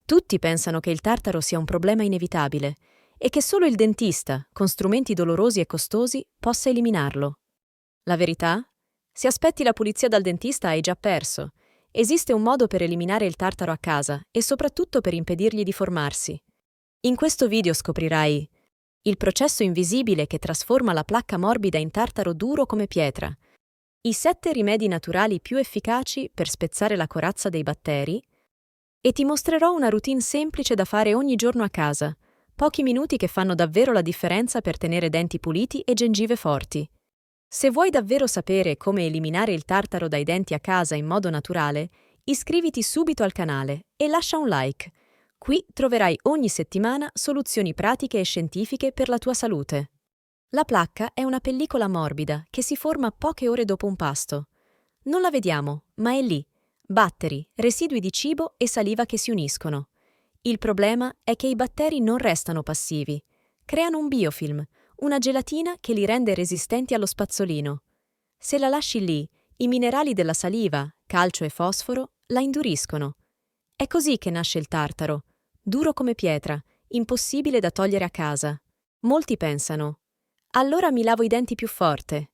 Tutti pensano che il tartaro sia un problema inevitabile e che solo il dentista, con strumenti dolorosi e costosi, possa eliminarlo. La verità? Se aspetti la pulizia dal dentista hai già perso. Esiste un modo per eliminare il tartaro a casa e soprattutto per impedirgli di formarsi. In questo video scoprirai il processo invisibile che trasforma la placca morbida in tartaro duro come pietra, i 7 rimedi naturali più efficaci per spezzare la corazza dei batteri, e ti mostrerò una routine semplice da fare ogni giorno a casa, pochi minuti che fanno davvero la differenza per tenere denti puliti e gengive forti. Se vuoi davvero sapere come eliminare il tartaro dai denti a casa in modo naturale, iscriviti subito al canale e lascia un like. Qui troverai ogni settimana soluzioni pratiche e scientifiche per la tua salute. La placca è una pellicola morbida che si forma poche ore dopo un pasto. Non la vediamo, ma è lì. Batteri, residui di cibo e saliva che si uniscono. Il problema è che i batteri non restano passivi. Creano un biofilm, una gelatina che li rende resistenti allo spazzolino. Se la lasci lì, i minerali della saliva, calcio e fosforo, la induriscono. È così che nasce il tartaro, duro come pietra, impossibile da togliere a casa. Molti pensano: allora mi lavo i denti più forte.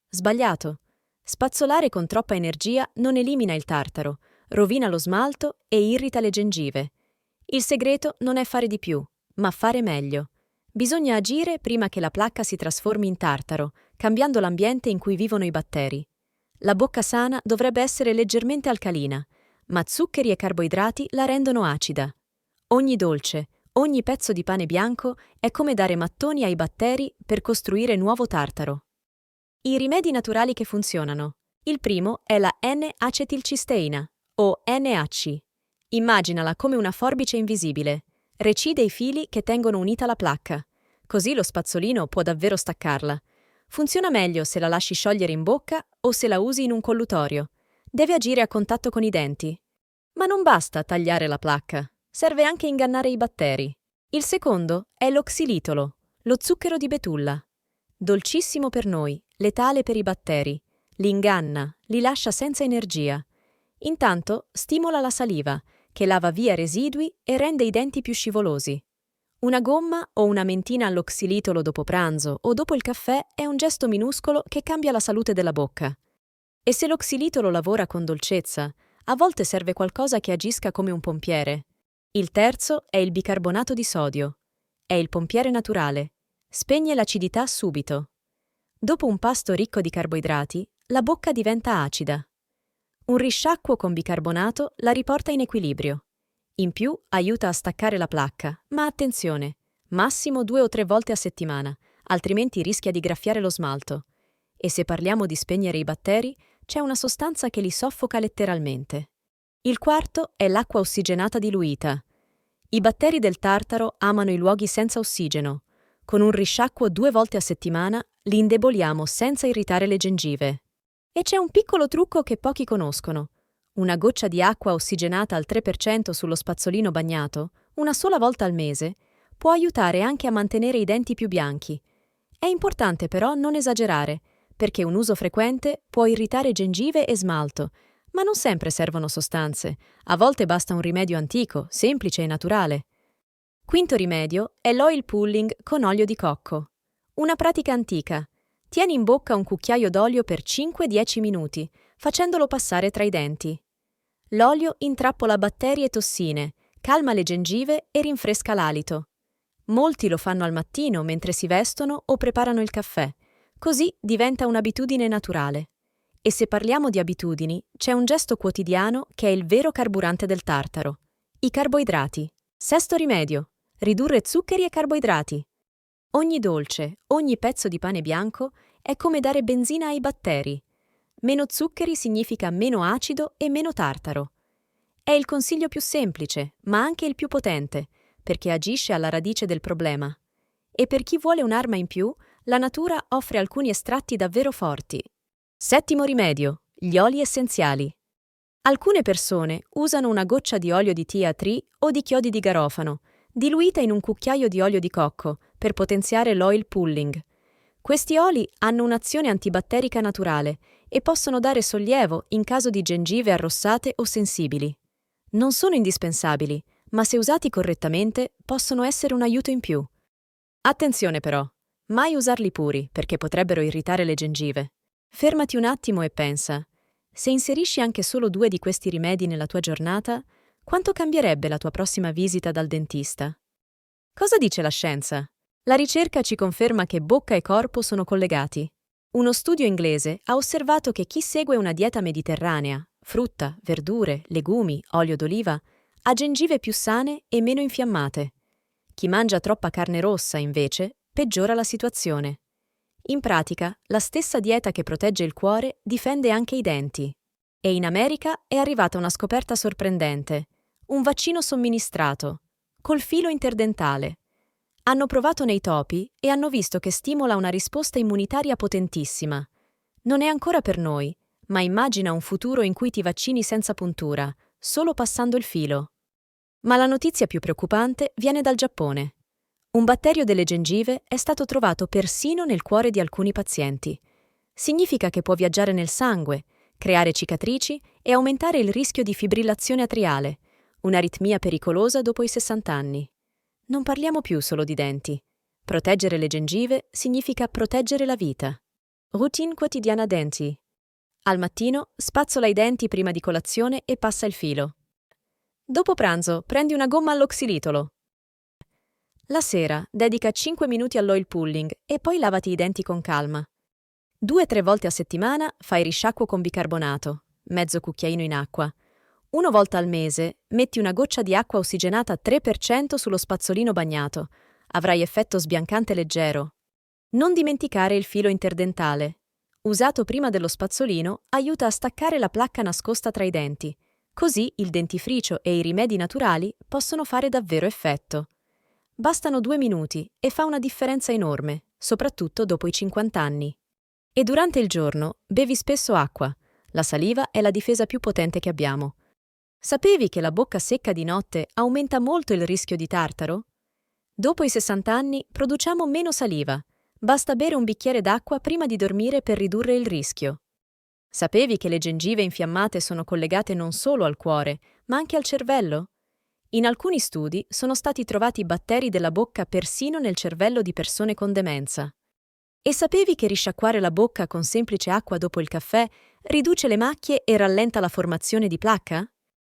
Sbagliato. Spazzolare con troppa energia non elimina il tartaro, rovina lo smalto e irrita le gengive. Il segreto non è fare di più, ma fare meglio. Bisogna agire prima che la placca si trasformi in tartaro, cambiando l'ambiente in cui vivono i batteri. La bocca sana dovrebbe essere leggermente alcalina, ma zuccheri e carboidrati la rendono acida. Ogni dolce, ogni pezzo di pane bianco è come dare mattoni ai batteri per costruire nuovo tartaro. I rimedi naturali che funzionano. Il primo è la N-acetilcisteina, o NaC. Immaginala come una forbice invisibile. Recide i fili che tengono unita la placca. Così lo spazzolino può davvero staccarla. Funziona meglio se la lasci sciogliere in bocca o se la usi in un collutorio. Deve agire a contatto con i denti. Ma non basta tagliare la placca. Serve anche ingannare i batteri. Il secondo è l'oxilitolo, lo zucchero di betulla. Dolcissimo per noi, letale per i batteri. Li inganna, li lascia senza energia. Intanto stimola la saliva, che lava via residui e rende i denti più scivolosi. Una gomma o una mentina all'oxilitolo dopo pranzo o dopo il caffè è un gesto minuscolo che cambia la salute della bocca. E se l'oxilitolo lavora con dolcezza, a volte serve qualcosa che agisca come un pompiere. Il terzo è il bicarbonato di sodio. È il pompiere naturale. Spegne l'acidità subito. Dopo un pasto ricco di carboidrati, la bocca diventa acida. Un risciacquo con bicarbonato la riporta in equilibrio. In più aiuta a staccare la placca, ma attenzione, massimo 2 o 3 volte a settimana, altrimenti rischia di graffiare lo smalto. E se parliamo di spegnere i batteri, c'è una sostanza che li soffoca letteralmente. Il quarto è l'acqua ossigenata diluita. I batteri del tartaro amano i luoghi senza ossigeno. Con un risciacquo 2 volte a settimana li indeboliamo senza irritare le gengive. E c'è un piccolo trucco che pochi conoscono. Una goccia di acqua ossigenata al 3% sullo spazzolino bagnato, una sola volta al mese, può aiutare anche a mantenere i denti più bianchi. È importante però non esagerare, perché un uso frequente può irritare gengive e smalto, ma non sempre servono sostanze. A volte basta un rimedio antico, semplice e naturale. Quinto rimedio è l'oil pulling con olio di cocco. Una pratica antica. Tieni in bocca un cucchiaio d'olio per 5-10 minuti, facendolo passare tra i denti. L'olio intrappola batteri e tossine, calma le gengive e rinfresca l'alito. Molti lo fanno al mattino mentre si vestono o preparano il caffè, così diventa un'abitudine naturale. E se parliamo di abitudini, c'è un gesto quotidiano che è il vero carburante del tartaro: i carboidrati. Sesto rimedio: ridurre zuccheri e carboidrati. Ogni dolce, ogni pezzo di pane bianco è come dare benzina ai batteri. Meno zuccheri significa meno acido e meno tartaro. È il consiglio più semplice, ma anche il più potente, perché agisce alla radice del problema. E per chi vuole un'arma in più, la natura offre alcuni estratti davvero forti. Settimo rimedio: gli oli essenziali. Alcune persone usano una goccia di olio di tea tree o di chiodi di garofano, diluita in un cucchiaio di olio di cocco, per potenziare l'oil pulling. Questi oli hanno un'azione antibatterica naturale e possono dare sollievo in caso di gengive arrossate o sensibili. Non sono indispensabili, ma se usati correttamente possono essere un aiuto in più. Attenzione però, mai usarli puri perché potrebbero irritare le gengive. Fermati un attimo e pensa, se inserisci anche solo 2 di questi rimedi nella tua giornata, quanto cambierebbe la tua prossima visita dal dentista? Cosa dice la scienza? La ricerca ci conferma che bocca e corpo sono collegati. Uno studio inglese ha osservato che chi segue una dieta mediterranea, frutta, verdure, legumi, olio d'oliva, ha gengive più sane e meno infiammate. Chi mangia troppa carne rossa, invece, peggiora la situazione. In pratica, la stessa dieta che protegge il cuore difende anche i denti. E in America è arrivata una scoperta sorprendente: un vaccino somministrato, col filo interdentale. Hanno provato nei topi e hanno visto che stimola una risposta immunitaria potentissima. Non è ancora per noi, ma immagina un futuro in cui ti vaccini senza puntura, solo passando il filo. Ma la notizia più preoccupante viene dal Giappone. Un batterio delle gengive è stato trovato persino nel cuore di alcuni pazienti. Significa che può viaggiare nel sangue, creare cicatrici e aumentare il rischio di fibrillazione atriale, un'aritmia pericolosa dopo i 60 anni. Non parliamo più solo di denti. Proteggere le gengive significa proteggere la vita. Routine quotidiana denti. Al mattino spazzola i denti prima di colazione e passa il filo. Dopo pranzo prendi una gomma all'oxilitolo. La sera dedica 5 minuti all'oil pulling e poi lavati i denti con calma. 2-3 volte a settimana fai risciacquo con bicarbonato, mezzo cucchiaino in acqua. 1 volta al mese metti una goccia di acqua ossigenata 3% sullo spazzolino bagnato. Avrai effetto sbiancante leggero. Non dimenticare il filo interdentale. Usato prima dello spazzolino, aiuta a staccare la placca nascosta tra i denti. Così il dentifricio e i rimedi naturali possono fare davvero effetto. Bastano 2 minuti e fa una differenza enorme, soprattutto dopo i 50 anni. E durante il giorno bevi spesso acqua. La saliva è la difesa più potente che abbiamo. Sapevi che la bocca secca di notte aumenta molto il rischio di tartaro? Dopo i 60 anni produciamo meno saliva. Basta bere un bicchiere d'acqua prima di dormire per ridurre il rischio. Sapevi che le gengive infiammate sono collegate non solo al cuore, ma anche al cervello? In alcuni studi sono stati trovati batteri della bocca persino nel cervello di persone con demenza. E sapevi che risciacquare la bocca con semplice acqua dopo il caffè riduce le macchie e rallenta la formazione di placca?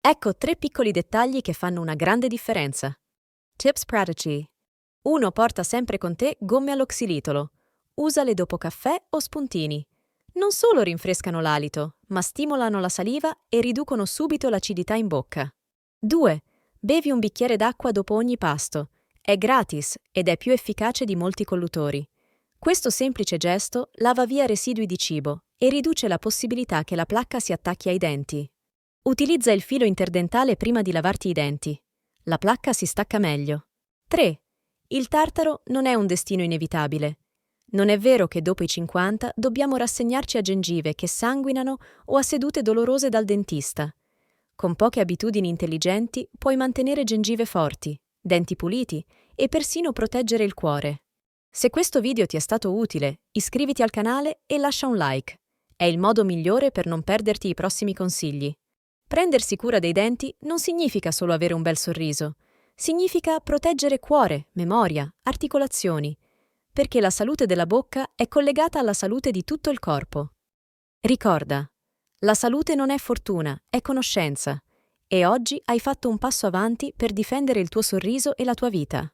Ecco 3 piccoli dettagli che fanno una grande differenza. Tips pratici. 1. Porta sempre con te gomme all'oxilitolo. Usale dopo caffè o spuntini. Non solo rinfrescano l'alito, ma stimolano la saliva e riducono subito l'acidità in bocca. 2. Bevi un bicchiere d'acqua dopo ogni pasto. È gratis ed è più efficace di molti collutori. Questo semplice gesto lava via residui di cibo e riduce la possibilità che la placca si attacchi ai denti. Utilizza il filo interdentale prima di lavarti i denti. La placca si stacca meglio. 3. Il tartaro non è un destino inevitabile. Non è vero che dopo i 50 dobbiamo rassegnarci a gengive che sanguinano o a sedute dolorose dal dentista. Con poche abitudini intelligenti puoi mantenere gengive forti, denti puliti e persino proteggere il cuore. Se questo video ti è stato utile, iscriviti al canale e lascia un like. È il modo migliore per non perderti i prossimi consigli. Prendersi cura dei denti non significa solo avere un bel sorriso. Significa proteggere cuore, memoria, articolazioni, perché la salute della bocca è collegata alla salute di tutto il corpo. Ricorda, la salute non è fortuna, è conoscenza, e oggi hai fatto un passo avanti per difendere il tuo sorriso e la tua vita.